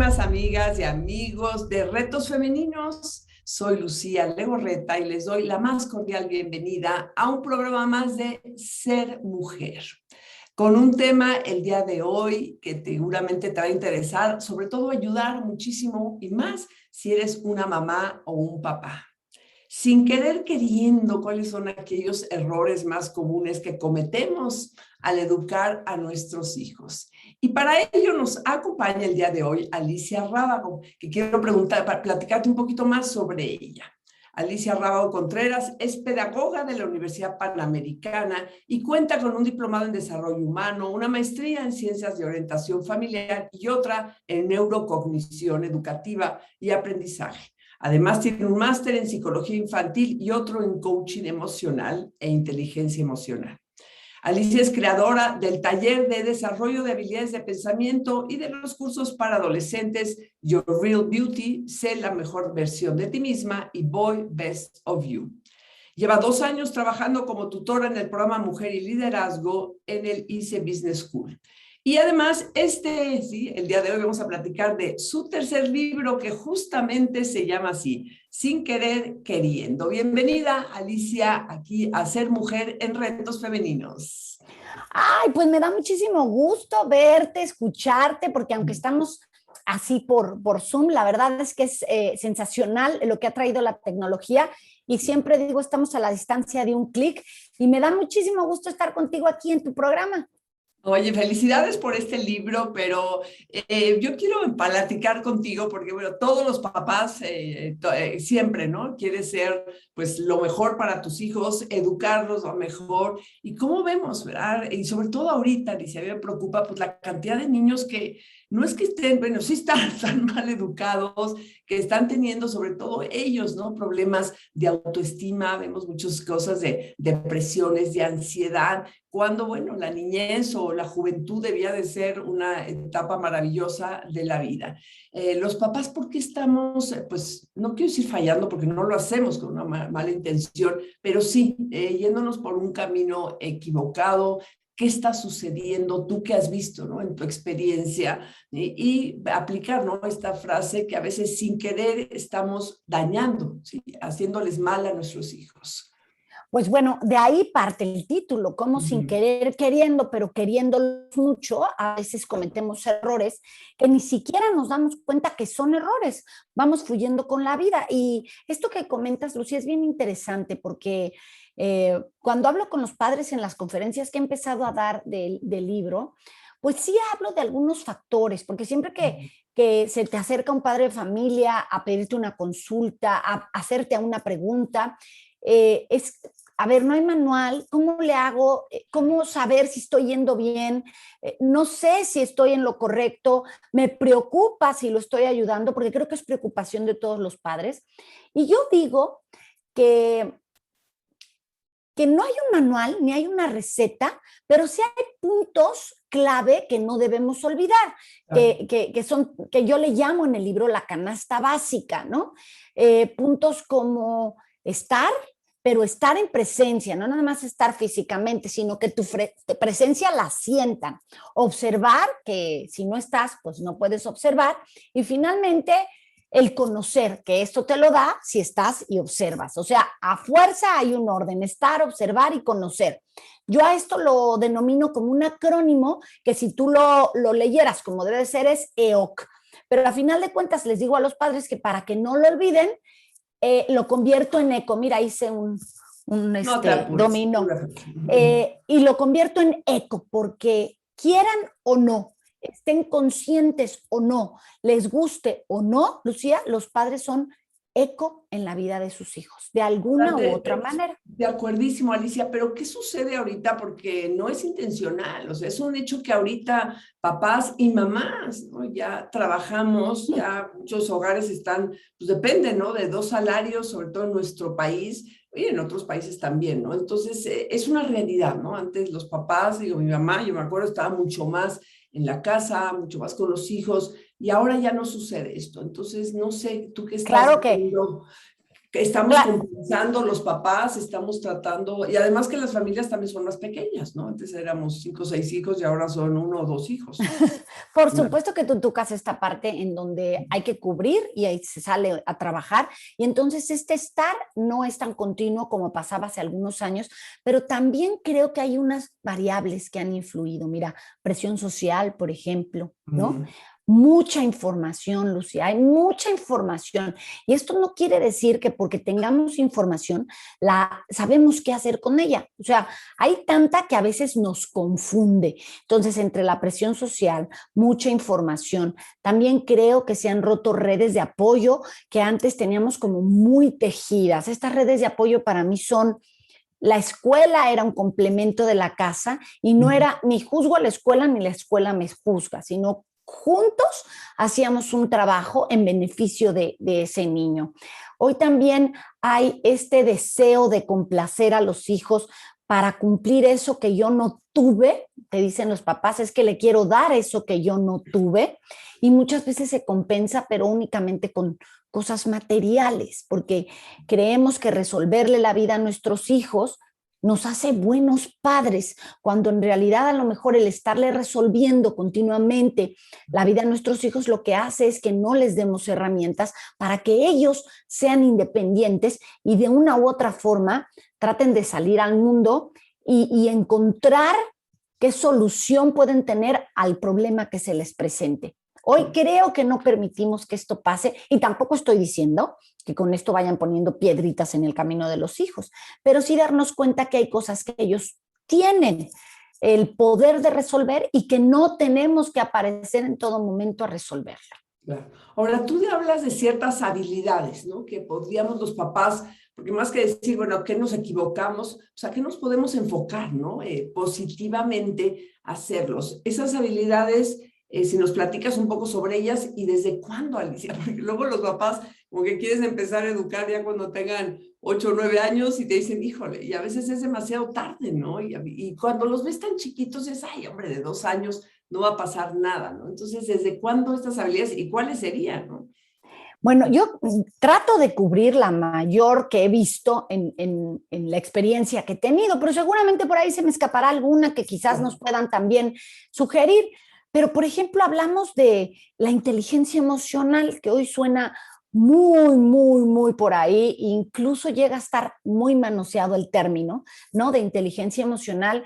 queridísimas amigas y amigos de Retos Femeninos. Soy Lucía Legorreta y les doy la más cordial bienvenida a un programa más de Ser Mujer, con un tema el día de hoy que seguramente te va a interesar, sobre todo ayudar muchísimo y más si eres una mamá o un papá. Sin querer queriendo, ¿cuáles son aquellos errores más comunes que cometemos al educar a nuestros hijos? Y para ello nos acompaña el día de hoy Alicia Rábago, que quiero platicarte un poquito más sobre ella. Alicia Rábago Contreras es pedagoga de la Universidad Panamericana y cuenta con un diplomado en desarrollo humano, una maestría en ciencias de orientación familiar y otra en neurocognición educativa y aprendizaje. Además, tiene un máster en psicología infantil y otro en coaching emocional e inteligencia emocional. Alicia es creadora del taller de desarrollo de habilidades de pensamiento y de los cursos para adolescentes Your Real Beauty, Sé la mejor versión de ti misma y Boy Best of You. Lleva 2 años trabajando como tutora en el programa Mujer y Liderazgo en el ICE Business School. Y además, el día de hoy vamos a platicar de su tercer libro que justamente se llama así, Sin Querer Queriendo. Bienvenida, Alicia, aquí a Ser Mujer en Retos Femeninos. Ay, pues me da muchísimo gusto verte, escucharte, porque aunque estamos así por Zoom, la verdad es que es sensacional lo que ha traído la tecnología y siempre digo, estamos a la distancia de un clic y me da muchísimo gusto estar contigo aquí en tu programa. Oye, felicidades por este libro, pero yo quiero platicar contigo porque, bueno, todos los papás siempre, ¿no? Quieres ser, pues, lo mejor para tus hijos, educarlos lo mejor. ¿Y cómo vemos, verdad? Y sobre todo ahorita, dice, a mí me preocupa, pues, la cantidad de niños que no es que estén, bueno, sí están mal educados, que están teniendo, sobre todo ellos, ¿no? Problemas de autoestima, vemos muchas cosas de depresiones, de ansiedad, cuando, bueno, la niñez o la juventud debía de ser una etapa maravillosa de la vida. Los papás, ¿por qué estamos, pues, no quiero decir fallando porque no lo hacemos con una mala intención, pero sí, yéndonos por un camino equivocado? ¿Qué está sucediendo? ¿Tú qué has visto, ¿no? En tu experiencia y aplicar, ¿no? Esta frase que a veces sin querer estamos dañando, ¿sí? Haciéndoles mal a nuestros hijos. Pues bueno, de ahí parte el título, como sin querer queriendo, pero queriendo mucho, a veces cometemos errores que ni siquiera nos damos cuenta que son errores, vamos fluyendo con la vida. Y esto que comentas, Lucía, es bien interesante porque cuando hablo con los padres en las conferencias que he empezado a dar del libro, pues sí hablo de algunos factores, porque siempre que se te acerca un padre de familia a pedirte una consulta, a hacerte una pregunta, a ver, no hay manual, ¿cómo le hago? ¿Cómo saber si estoy yendo bien? No sé si estoy en lo correcto, me preocupa si lo estoy ayudando, porque creo que es preocupación de todos los padres. Y yo digo que no hay un manual ni hay una receta, pero sí hay puntos clave que no debemos olvidar, que yo le llamo en el libro la canasta básica, ¿no? Puntos como estar, pero estar en presencia, no nada más estar físicamente, sino que tu presencia la sientan. Observar, que si no estás, pues no puedes observar. Y finalmente, el conocer, que esto te lo da si estás y observas. O sea, a fuerza hay un orden, estar, observar y conocer. Yo a esto lo denomino como un acrónimo que si tú lo leyeras como debe ser es EOC. Pero a final de cuentas les digo a los padres que para que no lo olviden, lo convierto en eco. Mira, hice un dominó. Y lo convierto en eco porque quieran o no, estén conscientes o no, les guste o no, Lucía, los padres son eco en la vida de sus hijos, de alguna u otra manera. De acuerdísimo, Alicia, pero ¿qué sucede ahorita? Porque no es intencional, o sea, es un hecho que ahorita papás y mamás, ¿no? Ya trabajamos, ya muchos hogares están, pues depende, ¿no? De 2 salarios, sobre todo en nuestro país y en otros países también, ¿no? Entonces, es una realidad, ¿no? Antes los papás, digo, mi mamá, yo me acuerdo, estaba mucho más en la casa, mucho más con los hijos, y ahora ya no sucede esto. Entonces, no sé, tú qué estás Claro viendo, estamos Claro. compensando los papás, estamos tratando, y además que las familias también son más pequeñas, ¿no? Antes éramos 5 o 6 hijos y ahora son 1 o 2 hijos. Por Claro. supuesto que tú tocas esta parte en donde hay que cubrir y ahí se sale a trabajar y entonces este estar no es tan continuo como pasaba hace algunos años, pero también creo que hay unas variables que han influido. Mira, presión social, por ejemplo, ¿no? Mucha información, Lucía, hay mucha información. Y esto no quiere decir que porque tengamos información, sabemos qué hacer con ella. O sea, hay tanta que a veces nos confunde. Entonces, entre la presión social, mucha información, también creo que se han roto redes de apoyo que antes teníamos como muy tejidas. Estas redes de apoyo para mí son la escuela era un complemento de la casa y no era ni juzgo a la escuela ni la escuela me juzga, sino juntos hacíamos un trabajo en beneficio de ese niño. Hoy también hay este deseo de complacer a los hijos para cumplir eso que yo no tuve, te dicen los papás, es que le quiero dar eso que yo no tuve, y muchas veces se compensa, pero únicamente con cosas materiales, porque creemos que resolverle la vida a nuestros hijos nos hace buenos padres, cuando en realidad a lo mejor el estarle resolviendo continuamente la vida a nuestros hijos lo que hace es que no les demos herramientas para que ellos sean independientes y de una u otra forma traten de salir al mundo y encontrar qué solución pueden tener al problema que se les presente. Hoy creo que no permitimos que esto pase y tampoco estoy diciendo que con esto vayan poniendo piedritas en el camino de los hijos, pero sí darnos cuenta que hay cosas que ellos tienen el poder de resolver y que no tenemos que aparecer en todo momento a resolverla. Claro. Ahora, tú hablas de ciertas habilidades, ¿no? Que podríamos los papás, porque más que decir, bueno, ¿qué nos equivocamos? O sea, ¿qué nos podemos enfocar, ¿no? Positivamente hacerlos. Esas habilidades, si nos platicas un poco sobre ellas y desde cuándo, Alicia, porque luego los papás como que quieres empezar a educar ya cuando tengan 8 o 9 años y te dicen, híjole, y a veces es demasiado tarde, ¿no? Y cuando los ves tan chiquitos es, ay, hombre, de 2 años no va a pasar nada, ¿no? Entonces, ¿desde cuándo estas habilidades y cuáles serían, no? Bueno, yo trato de cubrir la mayor que he visto en la experiencia que he tenido, pero seguramente por ahí se me escapará alguna que quizás nos puedan también sugerir. Pero, por ejemplo, hablamos de la inteligencia emocional, que hoy suena muy por ahí, incluso llega a estar muy manoseado el término, ¿no? De inteligencia emocional.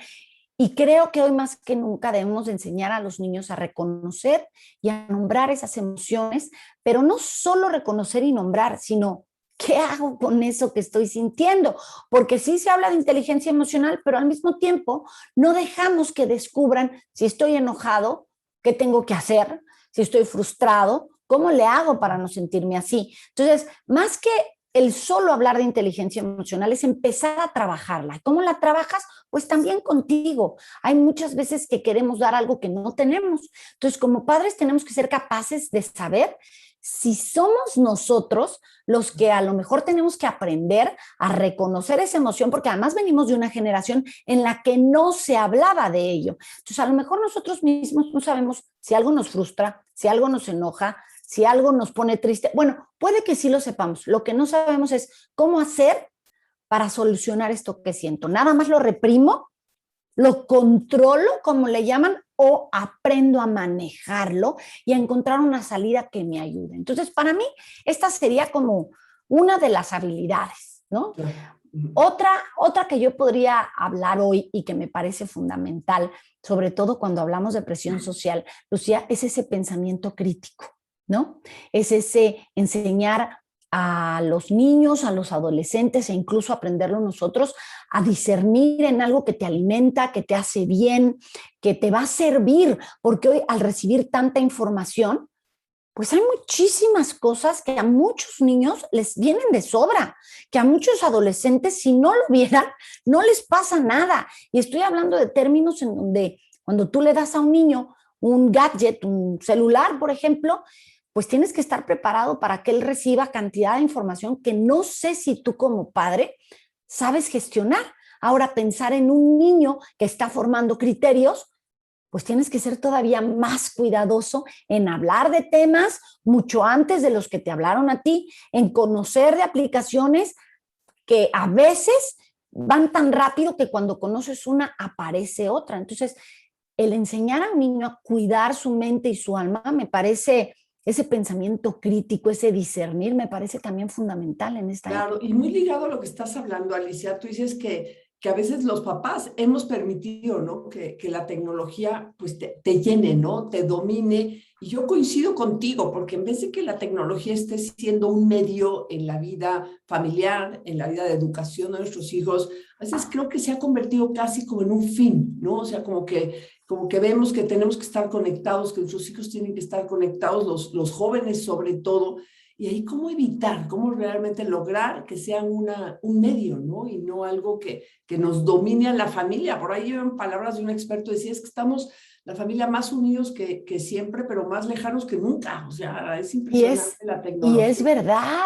Y creo que hoy más que nunca debemos de enseñar a los niños a reconocer y a nombrar esas emociones, pero no solo reconocer y nombrar, sino ¿qué hago con eso que estoy sintiendo? Porque sí se habla de inteligencia emocional, pero al mismo tiempo no dejamos que descubran si estoy enojado, qué tengo que hacer, si estoy frustrado, ¿cómo le hago para no sentirme así? Entonces, más que el solo hablar de inteligencia emocional es empezar a trabajarla. ¿Cómo la trabajas? Pues también contigo. Hay muchas veces que queremos dar algo que no tenemos. Entonces, como padres tenemos que ser capaces de saber si somos nosotros los que a lo mejor tenemos que aprender a reconocer esa emoción, porque además venimos de una generación en la que no se hablaba de ello. Entonces, a lo mejor nosotros mismos no sabemos si algo nos frustra, si algo nos enoja, si algo nos pone triste. Bueno, puede que sí lo sepamos. Lo que no sabemos es cómo hacer para solucionar esto que siento. Nada más lo reprimo, lo controlo, como le llaman, o aprendo a manejarlo y a encontrar una salida que me ayude. Entonces, para mí, esta sería como una de las habilidades, ¿no? Otra que yo podría hablar hoy y que me parece fundamental, sobre todo cuando hablamos de presión social, Lucía, es ese pensamiento crítico, ¿no? Es ese enseñar a los niños, a los adolescentes e incluso aprenderlo nosotros a discernir en algo que te alimenta, que te hace bien, que te va a servir, porque hoy al recibir tanta información, pues hay muchísimas cosas que a muchos niños les vienen de sobra, que a muchos adolescentes si no lo vieran, no les pasa nada. Y estoy hablando de términos en donde cuando tú le das a un niño un gadget, un celular, por ejemplo, pues tienes que estar preparado para que él reciba cantidad de información que no sé si tú como padre sabes gestionar. Ahora, pensar en un niño que está formando criterios, pues tienes que ser todavía más cuidadoso en hablar de temas mucho antes de los que te hablaron a ti, en conocer de aplicaciones que a veces van tan rápido que cuando conoces una aparece otra. Entonces, el enseñar a un niño a cuidar su mente y su alma, me parece, ese pensamiento crítico, ese discernir, me parece también fundamental en esta época. Claro, y muy ligado a lo que estás hablando, Alicia, tú dices que a veces los papás hemos permitido, ¿no? Que la tecnología pues te llene, ¿no? Te domine. Y yo coincido contigo, porque en vez de que la tecnología esté siendo un medio en la vida familiar, en la vida de educación de nuestros hijos, a veces creo que se ha convertido casi como en un fin, ¿no? O sea, como que vemos que tenemos que estar conectados, que nuestros hijos tienen que estar conectados, los jóvenes sobre todo. Y ahí, ¿cómo evitar, cómo realmente lograr que sea un medio, ¿no? Y no algo que nos domine a la familia? Por ahí en palabras de un experto decía, es que estamos la familia más unidos que siempre, pero más lejanos que nunca. O sea, es impresionante la Y tecnología.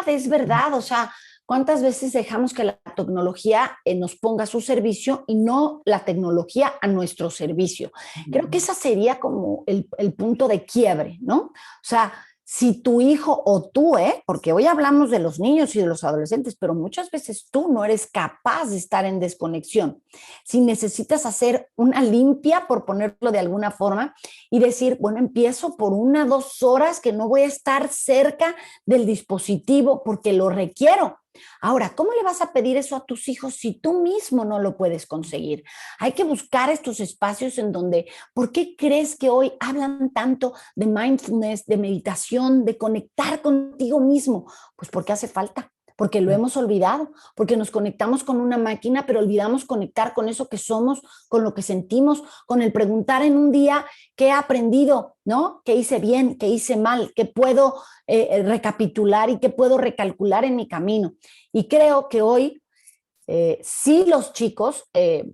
es verdad. O sea, ¿cuántas veces dejamos que la tecnología nos ponga a su servicio y no la tecnología a nuestro servicio? Creo que ese sería como el punto de quiebre, ¿no? O sea, si tu hijo o tú, porque hoy hablamos de los niños y de los adolescentes, pero muchas veces tú no eres capaz de estar en desconexión. Si necesitas hacer una limpia, por ponerlo de alguna forma, y decir, bueno, empiezo por 1 o 2 horas que no voy a estar cerca del dispositivo porque lo requiero. Ahora, ¿cómo le vas a pedir eso a tus hijos si tú mismo no lo puedes conseguir? Hay que buscar estos espacios en donde, ¿por qué crees que hoy hablan tanto de mindfulness, de meditación, de conectar contigo mismo? Pues porque hace falta, porque lo hemos olvidado, porque nos conectamos con una máquina, pero olvidamos conectar con eso que somos, con lo que sentimos, con el preguntar en un día qué he aprendido, ¿no? ¿Qué hice bien? ¿Qué hice mal? ¿Qué puedo recapitular y qué puedo recalcular en mi camino? Y creo que hoy sí los chicos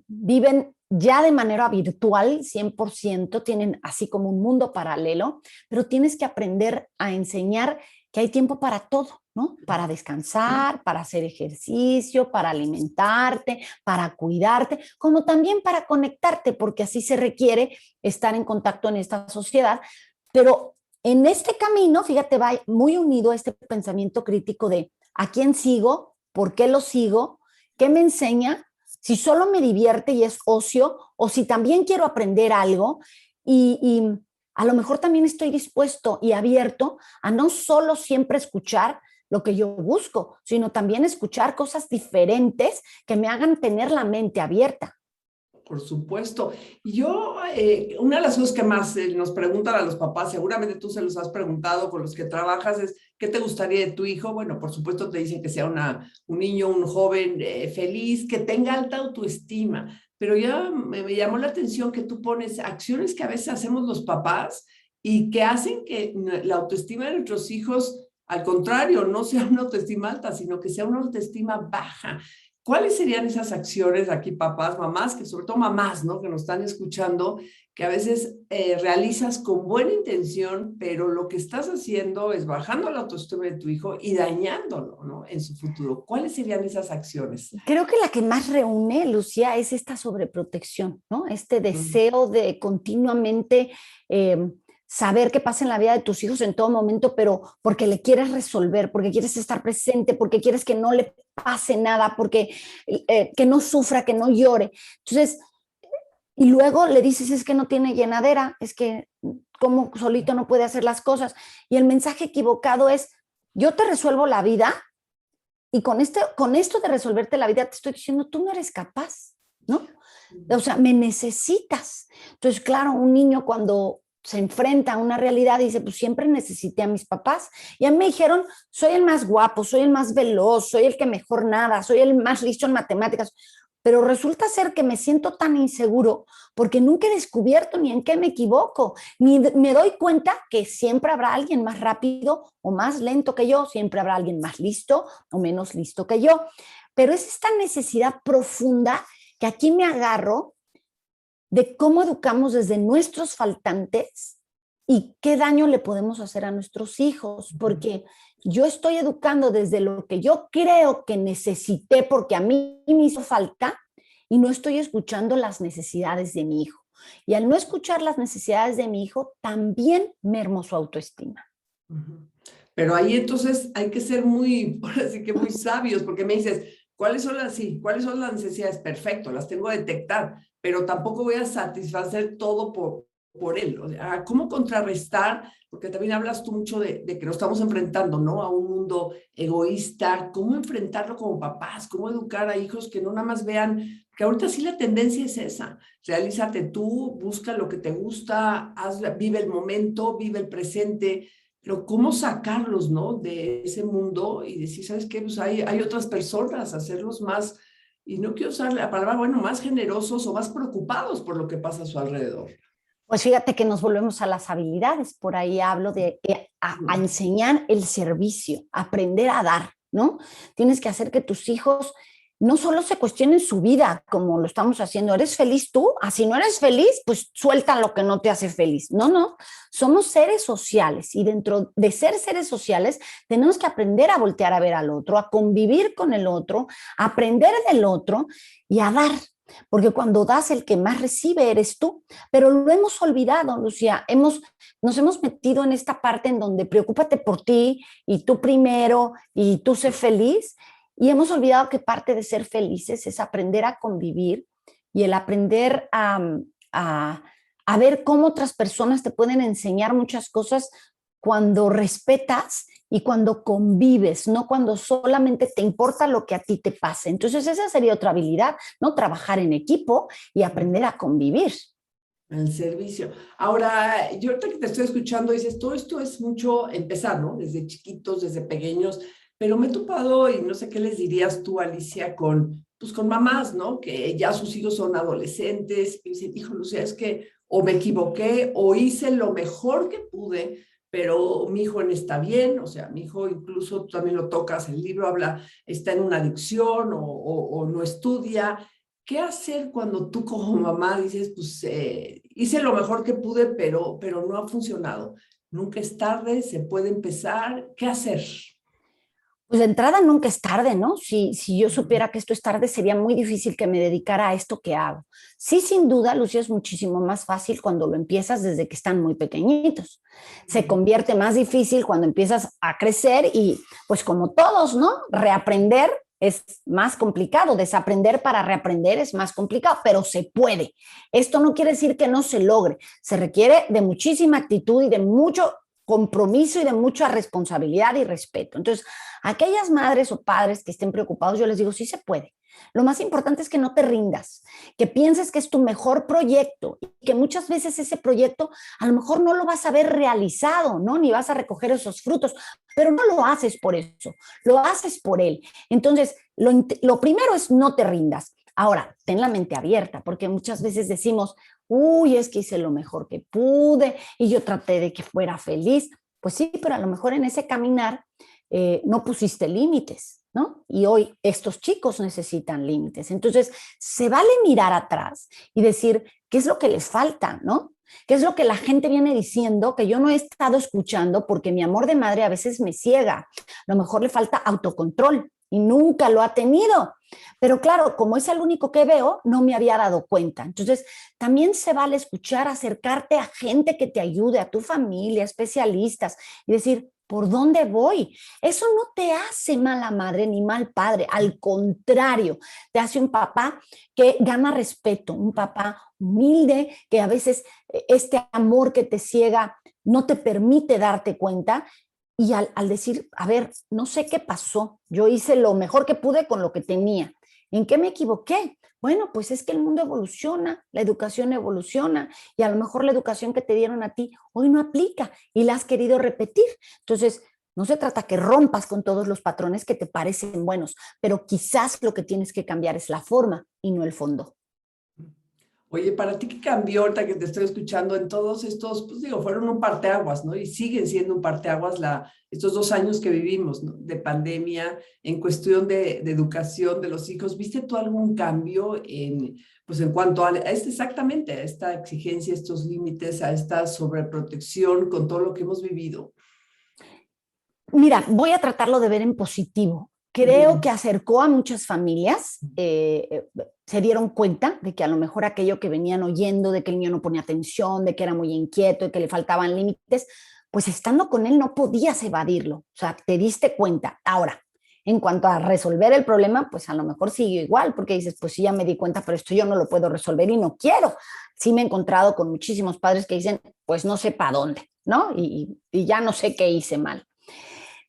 viven ya de manera virtual, 100%, tienen así como un mundo paralelo, pero tienes que aprender a enseñar que hay tiempo para todo, ¿no? Para descansar, para hacer ejercicio, para alimentarte, para cuidarte, como también para conectarte, porque así se requiere estar en contacto en esta sociedad. Pero en este camino, fíjate, va muy unido a este pensamiento crítico de ¿a quién sigo? ¿Por qué lo sigo? ¿Qué me enseña? Si solo me divierte y es ocio, o si también quiero aprender algo y a lo mejor también estoy dispuesto y abierto a no solo siempre escuchar lo que yo busco, sino también escuchar cosas diferentes que me hagan tener la mente abierta. Por supuesto. Y yo, una de las cosas que más nos preguntan a los papás, seguramente tú se los has preguntado con los que trabajas, es ¿qué te gustaría de tu hijo? Bueno, por supuesto te dicen que sea un niño, un joven feliz, que tenga alta autoestima. Pero ya me llamó la atención que tú pones acciones que a veces hacemos los papás y que hacen que la autoestima de nuestros hijos, al contrario, no sea una autoestima alta, sino que sea una autoestima baja. ¿Cuáles serían esas acciones aquí, papás, mamás, que sobre todo mamás, ¿no? Que nos están escuchando, que a veces realizas con buena intención, pero lo que estás haciendo es bajando la autoestima de tu hijo y dañándolo, ¿no? En su futuro. ¿Cuáles serían esas acciones? Creo que la que más reúne, Lucía, es esta sobreprotección, ¿no? Este deseo de continuamente saber qué pasa en la vida de tus hijos en todo momento, pero porque le quieres resolver, porque quieres estar presente, porque quieres que no le pase nada, porque que no sufra, que no llore. Entonces, y luego le dices, es que no tiene llenadera, es que como solito no puede hacer las cosas. Y el mensaje equivocado es, yo te resuelvo la vida y con esto de resolverte la vida te estoy diciendo, tú no eres capaz, ¿no? O sea, me necesitas. Entonces, claro, un niño cuando se enfrenta a una realidad dice, pues siempre necesité a mis papás. Y a mí me dijeron, soy el más guapo, soy el más veloz, soy el que mejor nada, soy el más listo en matemáticas. Pero resulta ser que me siento tan inseguro porque nunca he descubierto ni en qué me equivoco, ni me doy cuenta que siempre habrá alguien más rápido o más lento que yo, siempre habrá alguien más listo o menos listo que yo. Pero es esta necesidad profunda que aquí me agarro de cómo educamos desde nuestros faltantes y qué daño le podemos hacer a nuestros hijos, porque yo estoy educando desde lo que yo creo que necesité porque a mí me hizo falta y no estoy escuchando las necesidades de mi hijo. Y al no escuchar las necesidades de mi hijo, también mermo su autoestima. Pero ahí entonces hay que ser muy, ahora sí que muy sabios, porque me dices, ¿cuáles son las necesidades? Perfecto, las tengo que detectar, pero tampoco voy a satisfacer todo por él. O sea, ¿cómo contrarrestar? Porque también hablas tú mucho de que nos estamos enfrentando, ¿no? A un mundo egoísta. ¿Cómo enfrentarlo como papás? ¿Cómo educar a hijos que no nada más vean que ahorita sí la tendencia es esa? Realízate tú, busca lo que te gusta, vive el momento, vive el presente, pero cómo sacarlos, ¿no? De ese mundo y decir, ¿sabes qué? Pues hay otras personas, hacerlos más, y no quiero usar la palabra, bueno, más generosos o más preocupados por lo que pasa a su alrededor. Pues fíjate que nos volvemos a las habilidades. Por ahí hablo de a enseñar el servicio, aprender a dar, ¿no? Tienes que hacer que tus hijos no solo se cuestionen su vida, como lo estamos haciendo. ¿Eres feliz tú? Si no eres feliz, pues suelta lo que no te hace feliz. No, no. Somos seres sociales y dentro de ser seres sociales tenemos que aprender a voltear a ver al otro, a convivir con el otro, a aprender del otro y a dar. Porque cuando das, el que más recibe eres tú. Pero lo hemos olvidado, Lucía. Nos hemos metido en esta parte en donde preocúpate por ti y tú primero y tú sé feliz. Y hemos olvidado que parte de ser felices es aprender a convivir y el aprender a ver cómo otras personas te pueden enseñar muchas cosas cuando respetas y cuando convives, no cuando solamente te importa lo que a ti te pase. Entonces esa sería otra habilidad, ¿no? Trabajar en equipo y aprender a convivir. El servicio. Ahora, yo ahorita que te estoy escuchando, dices, todo esto es mucho empezar, ¿no? Desde chiquitos, desde pequeños, pero me he topado, y no sé qué les dirías tú, Alicia, pues con mamás, ¿no? Que ya sus hijos son adolescentes, y dicen, hijo, Lucía, es que o me equivoqué o hice lo mejor que pude, pero mi hijo no está bien, o sea, mi hijo incluso tú también lo tocas, el libro habla, está en una adicción o no estudia. ¿Qué hacer cuando tú como mamá dices, pues hice lo mejor que pude, pero no ha funcionado? Nunca es tarde, se puede empezar. ¿Qué hacer? Pues de entrada nunca es tarde, ¿no? Si yo supiera que esto es tarde, sería muy difícil que me dedicara a esto que hago. Sí, sin duda, Lucía, es muchísimo más fácil cuando lo empiezas desde que están muy pequeñitos. Se convierte más difícil cuando empiezas a crecer y, pues como todos, ¿no? Reaprender es más complicado, desaprender para reaprender es más complicado, pero se puede. Esto no quiere decir que no se logre, se requiere de muchísima actitud y de mucho compromiso y de mucha responsabilidad y respeto. Entonces, aquellas madres o padres que estén preocupados, yo les digo, sí se puede. Lo más importante es que no te rindas, que pienses que es tu mejor proyecto y que muchas veces ese proyecto a lo mejor no lo vas a ver realizado, ¿no? Ni vas a recoger esos frutos, pero no lo haces por eso, lo haces por él. Entonces, lo primero es no te rindas. Ahora, ten la mente abierta, porque muchas veces decimos, uy, es que hice lo mejor que pude y yo traté de que fuera feliz. Pues sí, pero a lo mejor en ese caminar no pusiste límites, ¿no? Y hoy estos chicos necesitan límites. Entonces, se vale mirar atrás y decir, ¿qué es lo que les falta, ¿no? ¿Qué es lo que la gente viene diciendo que yo no he estado escuchando porque mi amor de madre a veces me ciega? A lo mejor le falta autocontrol y nunca lo ha tenido. Pero claro, como es el único que veo, no me había dado cuenta. Entonces, también se vale escuchar, acercarte a gente que te ayude, a tu familia, especialistas, y decir, ¿por dónde voy? Eso no te hace mala madre ni mal padre, al contrario, te hace un papá que gana respeto, un papá humilde, que a veces este amor que te ciega no te permite darte cuenta. Y al decir, a ver, no sé qué pasó, yo hice lo mejor que pude con lo que tenía. ¿En qué me equivoqué? Bueno, pues es que el mundo evoluciona, la educación evoluciona y a lo mejor la educación que te dieron a ti hoy no aplica y la has querido repetir. Entonces, no se trata que rompas con todos los patrones que te parecen buenos, pero quizás lo que tienes que cambiar es la forma y no el fondo. Oye, ¿para ti qué cambió ahorita que te estoy escuchando en todos estos, pues digo, fueron un parteaguas, ¿no? Y siguen siendo un parteaguas estos 2 años que vivimos, ¿no? De pandemia, en cuestión de educación de los hijos. ¿Viste tú algún cambio pues en cuanto exactamente, a esta exigencia, estos límites, a esta sobreprotección con todo lo que hemos vivido? Mira, voy a tratarlo de ver en positivo. Creo que acercó a muchas familias, se dieron cuenta de que a lo mejor aquello que venían oyendo, de que el niño no ponía atención, de que era muy inquieto, de que le faltaban límites, pues estando con él no podías evadirlo, o sea, te diste cuenta. Ahora, en cuanto a resolver el problema, pues a lo mejor sigue igual, porque dices, pues sí, ya me di cuenta, pero esto yo no lo puedo resolver y no quiero. Sí me he encontrado con muchísimos padres que dicen, pues no sé para dónde, ¿no? Y ya no sé qué hice mal.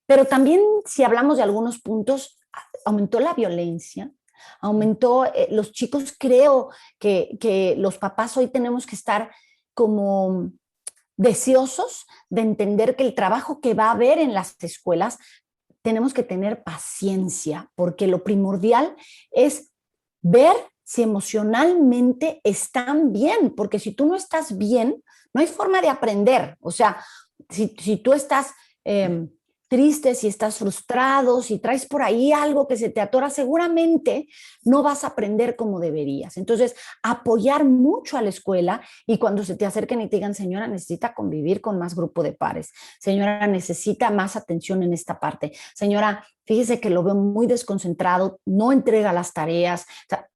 Pero también, si hablamos de algunos puntos, aumentó la violencia, aumentó, los chicos, creo que los papás hoy tenemos que estar como deseosos de entender que el trabajo que va a haber en las escuelas, tenemos que tener paciencia, porque lo primordial es ver si emocionalmente están bien, porque si tú no estás bien, no hay forma de aprender. O sea, si tú estás triste, si estás frustrado, si traes por ahí algo que se te atora, seguramente no vas a aprender como deberías. Entonces, apoyar mucho a la escuela y cuando se te acerquen y te digan, señora, necesita convivir con más grupo de pares, señora, necesita más atención en esta parte, señora, fíjese que lo veo muy desconcentrado, no entrega las tareas. O sea,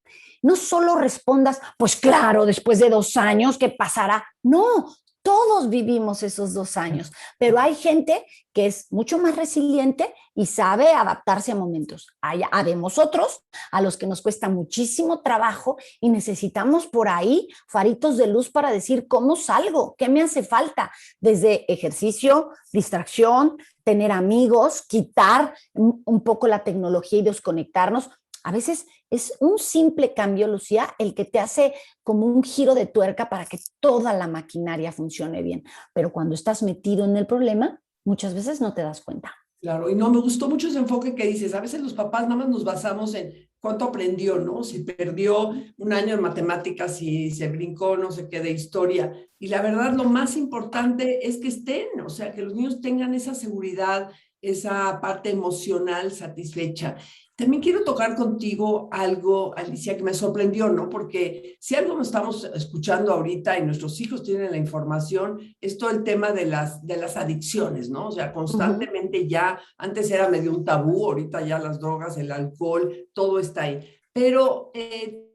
no solo respondas, pues claro, después de 2 años, ¿qué pasará? No, todos vivimos esos 2 años, pero hay gente que es mucho más resiliente y sabe adaptarse a momentos. Habemos otros a los que nos cuesta muchísimo trabajo y necesitamos por ahí faritos de luz para decir cómo salgo, qué me hace falta, desde ejercicio, distracción, tener amigos, quitar un poco la tecnología y desconectarnos. A veces es un simple cambio, Lucía, el que te hace como un giro de tuerca para que toda la maquinaria funcione bien. Pero cuando estás metido en el problema, muchas veces no te das cuenta. Claro, y no, me gustó mucho ese enfoque que dices, a veces los papás nada más nos basamos en cuánto aprendió, ¿no? Si perdió un año en matemáticas, si se brincó no sé qué de historia. Y la verdad, lo más importante es que estén, o sea, que los niños tengan esa seguridad, esa parte emocional satisfecha. También quiero tocar contigo algo, Alicia, que me sorprendió, ¿no? Porque si algo nos estamos escuchando ahorita y nuestros hijos tienen la información, es todo el tema de las adicciones, ¿no? O sea, constantemente ya, antes era medio un tabú, ahorita ya las drogas, el alcohol, todo está ahí. Pero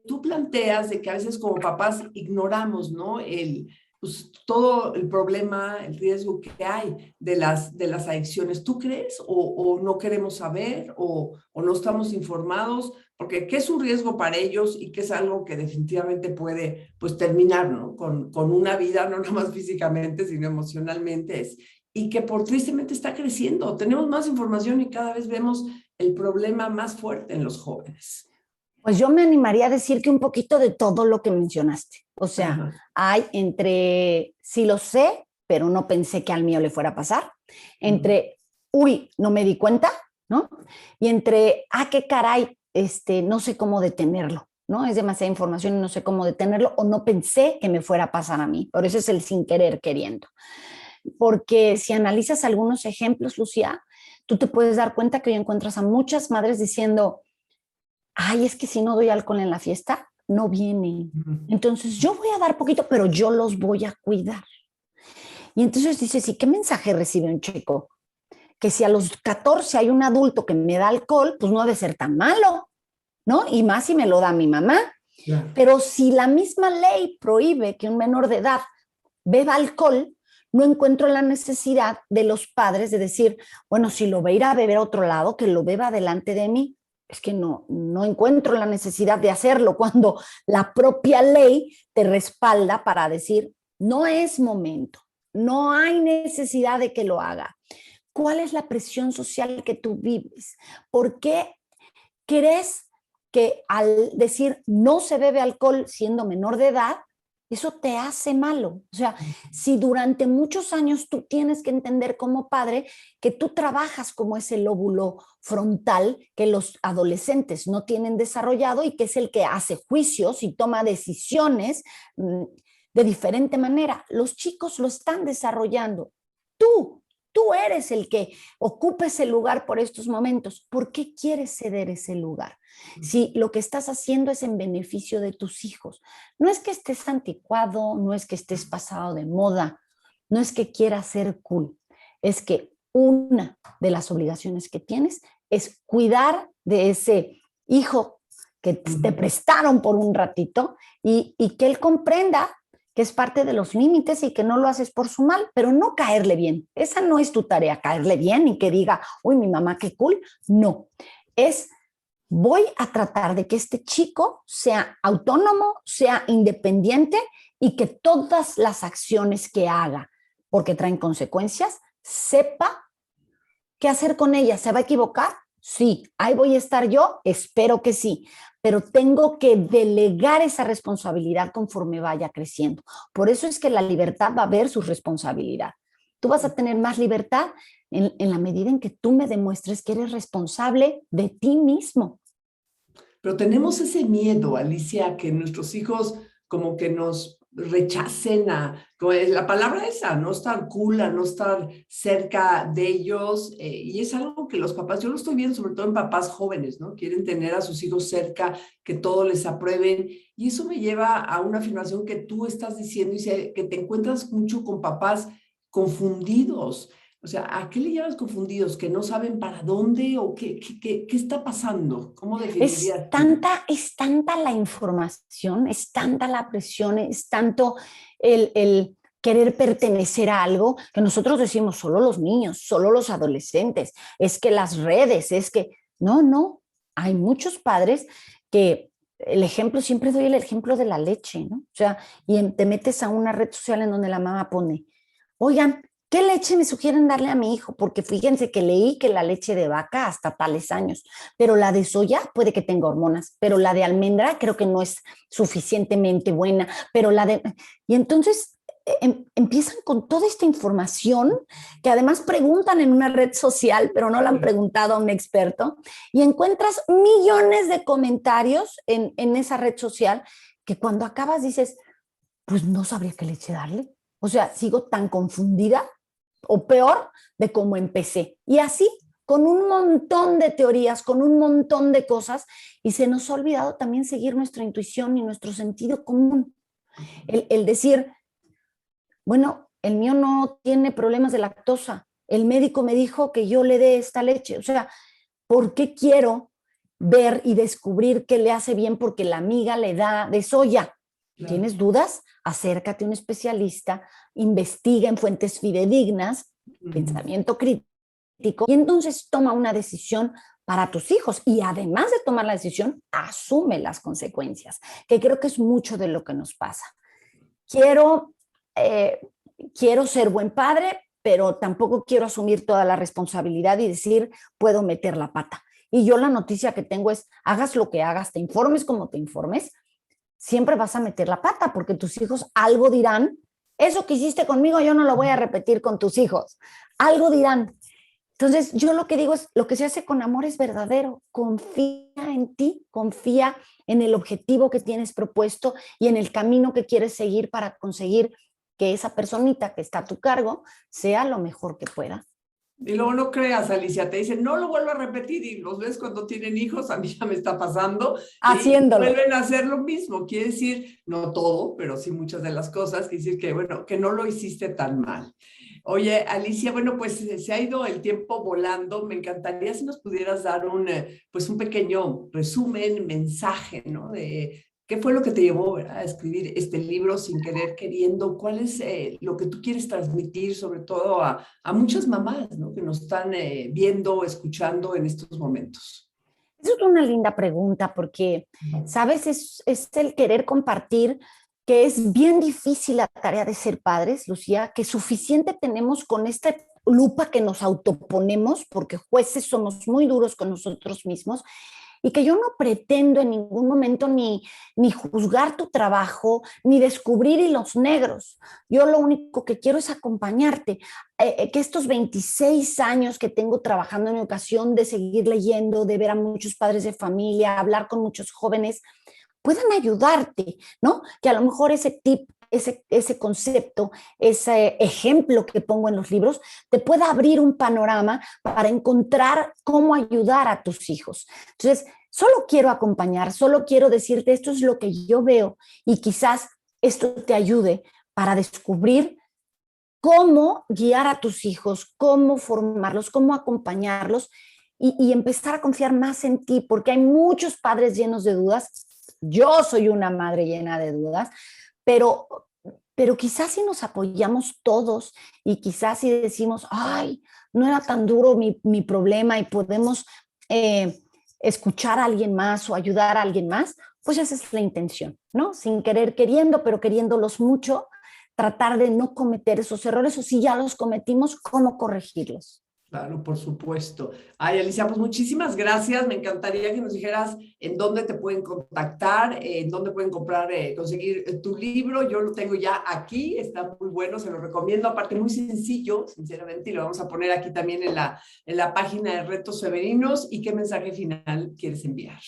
tú planteas de que a veces como papás ignoramos, ¿no? Pues, todo el problema, el riesgo que hay de las adicciones. ¿Tú crees o no queremos saber o no estamos informados? Porque qué es un riesgo para ellos y qué es algo que definitivamente puede pues terminar, ¿no? Con una vida, no nada más físicamente, sino emocionalmente, y que por tristemente está creciendo. Tenemos más información y cada vez vemos el problema más fuerte en los jóvenes. Pues yo me animaría a decir que un poquito de todo lo que mencionaste. O sea, Ajá. hay entre sí lo sé, pero no pensé que al mío le fuera a pasar. Entre, uy, no me di cuenta, ¿no? Y entre, qué caray, no sé cómo detenerlo, ¿no? Es demasiada información y no sé cómo detenerlo o no pensé que me fuera a pasar a mí. Por eso es el sin querer queriendo. Porque si analizas algunos ejemplos, Lucía, tú te puedes dar cuenta que hoy encuentras a muchas madres diciendo, ay, es que si no doy alcohol en la fiesta, no vienen. Entonces yo voy a dar poquito, pero yo los voy a cuidar. Y entonces dices, ¿y qué mensaje recibe un chico? Que si a los 14 hay un adulto que me da alcohol, pues no debe ser tan malo, ¿no? Y más si me lo da mi mamá. Claro. Pero si la misma ley prohíbe que un menor de edad beba alcohol, no encuentro la necesidad de los padres de decir, bueno, si lo va a ir a beber a otro lado, que lo beba delante de mí. Es que no encuentro la necesidad de hacerlo cuando la propia ley te respalda para decir, no es momento, no hay necesidad de que lo haga. ¿Cuál es la presión social que tú vives? ¿Por qué crees que al decir no se bebe alcohol siendo menor de edad, eso te hace malo? O sea, si durante muchos años tú tienes que entender como padre que tú trabajas como ese lóbulo frontal que los adolescentes no tienen desarrollado y que es el que hace juicios y toma decisiones de diferente manera. Los chicos lo están desarrollando. Tú eres el que ocupa ese lugar por estos momentos. ¿Por qué quieres ceder ese lugar? Si lo que estás haciendo es en beneficio de tus hijos. No es que estés anticuado, no es que estés pasado de moda, no es que quieras ser cool. Es que una de las obligaciones que tienes es cuidar de ese hijo que te prestaron por un ratito y que él comprenda que es parte de los límites y que no lo haces por su mal, pero no caerle bien. Esa no es tu tarea, caerle bien y que diga, uy, mi mamá, qué cool. No, es voy a tratar de que este chico sea autónomo, sea independiente y que todas las acciones que haga, porque traen consecuencias, sepa qué hacer con ellas. ¿Se va a equivocar? Sí. ¿Ahí voy a estar yo? Espero que sí. Pero tengo que delegar esa responsabilidad conforme vaya creciendo. Por eso es que la libertad va a ver su responsabilidad. Tú vas a tener más libertad en la medida en que tú me demuestres que eres responsable de ti mismo. Pero tenemos ese miedo, Alicia, que nuestros hijos como que nos rechacen como es la palabra esa, no estar cool, a no estar cerca de ellos. Y es algo que los papás, yo lo estoy viendo sobre todo en papás jóvenes, ¿no? Quieren tener a sus hijos cerca, que todo les aprueben. Y eso me lleva a una afirmación que tú estás diciendo, y que te encuentras mucho con papás confundidos. O sea, ¿a qué le llamas confundidos? ¿Que no saben para dónde o qué está pasando? ¿Cómo definirías tú? Es tanta la información, es tanta la presión, es tanto el querer pertenecer a algo que nosotros decimos solo los niños, solo los adolescentes, es que las redes, es que no, hay muchos padres que el ejemplo, siempre doy el ejemplo de la leche, ¿no? O sea, te metes a una red social en donde la mamá pone, oigan, ¿qué leche me sugieren darle a mi hijo? Porque fíjense que leí que la leche de vaca hasta tales años, pero la de soya puede que tenga hormonas, pero la de almendra creo que no es suficientemente buena, pero la de... Y entonces empiezan con toda esta información que además preguntan en una red social, pero no la han preguntado a un experto, y encuentras millones de comentarios en esa red social que cuando acabas dices, pues no sabría qué leche darle. O sea, sigo tan confundida o peor de cómo empecé. Y así, con un montón de teorías, con un montón de cosas, y se nos ha olvidado también seguir nuestra intuición y nuestro sentido común. El decir, bueno, el mío no tiene problemas de lactosa, el médico me dijo que yo le dé esta leche. O sea, ¿por qué quiero ver y descubrir qué le hace bien porque la amiga le da de soya? Claro. ¿Tienes dudas? Acércate a un especialista, investiga en fuentes fidedignas, pensamiento crítico, y entonces toma una decisión para tus hijos. Y además de tomar la decisión, asume las consecuencias, que creo que es mucho de lo que nos pasa. Quiero ser buen padre, pero tampoco quiero asumir toda la responsabilidad y decir, puedo meter la pata. Y yo la noticia que tengo es, hagas lo que hagas, te informes como te informes, siempre vas a meter la pata porque tus hijos algo dirán, eso que hiciste conmigo yo no lo voy a repetir con tus hijos, algo dirán. Entonces yo lo que digo es, lo que se hace con amor es verdadero, confía en ti, confía en el objetivo que tienes propuesto y en el camino que quieres seguir para conseguir que esa personita que está a tu cargo sea lo mejor que pueda. Y luego no creas, Alicia, te dicen, no lo vuelvo a repetir, y los ves cuando tienen hijos, a mí ya me está pasando, haciéndolo. Y vuelven a hacer lo mismo. Quiere decir, no todo, pero sí muchas de las cosas, quiere decir que, bueno, que no lo hiciste tan mal. Oye, Alicia, bueno, pues se ha ido el tiempo volando. Me encantaría si nos pudieras dar pues un pequeño resumen, mensaje, ¿no? De qué fue lo que te llevó, ¿verdad?, a escribir este libro Sin Querer Queriendo. ¿Cuál es lo que tú quieres transmitir, sobre todo a muchas mamás, ¿no?, que nos están viendo, escuchando en estos momentos? Esa es una linda pregunta porque, ¿sabes? Es el querer compartir, que es bien difícil la tarea de ser padres, Lucía, que suficiente tenemos con esta lupa que nos autoponemos, porque jueces somos muy duros con nosotros mismos, y que yo no pretendo en ningún momento ni juzgar tu trabajo, ni descubrir hilos negros. Yo lo único que quiero es acompañarte, que estos 26 años que tengo trabajando en educación, de seguir leyendo, de ver a muchos padres de familia, hablar con muchos jóvenes, puedan ayudarte, ¿no? Que a lo mejor ese tip, ese concepto, ese ejemplo que pongo en los libros, te pueda abrir un panorama para encontrar cómo ayudar a tus hijos. Entonces, solo quiero acompañar, solo quiero decirte, esto es lo que yo veo y quizás esto te ayude para descubrir cómo guiar a tus hijos, cómo formarlos, cómo acompañarlos y empezar a confiar más en ti, porque hay muchos padres llenos de dudas. Yo soy una madre llena de dudas, pero, pero quizás si nos apoyamos todos y quizás si decimos, ay, no era tan duro mi problema y podemos escuchar a alguien más o ayudar a alguien más, pues esa es la intención, ¿no? Sin querer, queriendo, pero queriéndolos mucho, tratar de no cometer esos errores o si ya los cometimos, cómo corregirlos. Claro, por supuesto. Ay, Alicia, pues muchísimas gracias. Me encantaría que nos dijeras en dónde te pueden contactar, en dónde pueden comprar, conseguir tu libro. Yo lo tengo ya aquí, está muy bueno, se lo recomiendo. Aparte, muy sencillo, sinceramente, y lo vamos a poner aquí también en la página de Retos Femeninos. ¿Y qué mensaje final quieres enviar?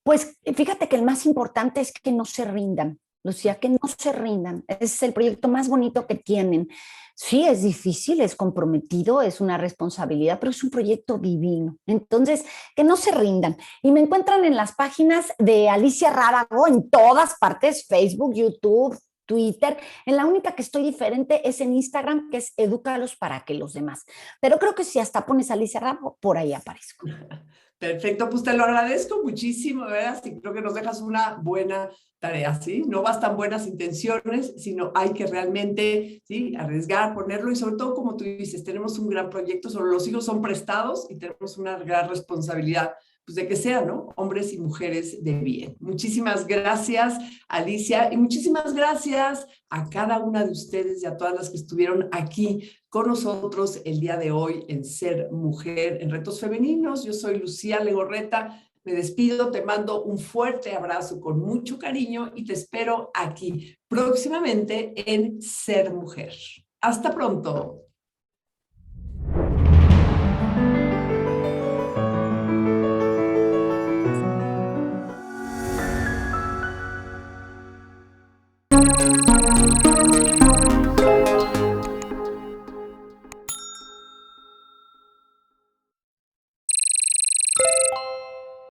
Pues fíjate que el más importante es que no se rindan, Lucía, que no se rindan. Es el proyecto más bonito que tienen. Sí, es difícil, es comprometido, es una responsabilidad, pero es un proyecto divino. Entonces, que no se rindan. Y me encuentran en las páginas de Alicia Rábago en todas partes, Facebook, YouTube, Twitter. En la única que estoy diferente es en Instagram, que es Edúcalos para que los demás. Pero creo que si hasta pones Alicia Rábago, por ahí aparezco. Perfecto, pues te lo agradezco muchísimo, ¿verdad? Sí, creo que nos dejas una buena tarea, ¿sí? No bastan buenas intenciones, sino hay que realmente, ¿sí? Arriesgar, ponerlo y sobre todo, como tú dices, tenemos un gran proyecto, solo los hijos son prestados y tenemos una gran responsabilidad, pues de que sean, ¿no? Hombres y mujeres de bien. Muchísimas gracias, Alicia, y muchísimas gracias a cada una de ustedes y a todas las que estuvieron aquí con nosotros el día de hoy en Ser Mujer en Retos Femeninos. Yo soy Lucía Legorreta, me despido, te mando un fuerte abrazo con mucho cariño y te espero aquí próximamente en Ser Mujer. Hasta pronto.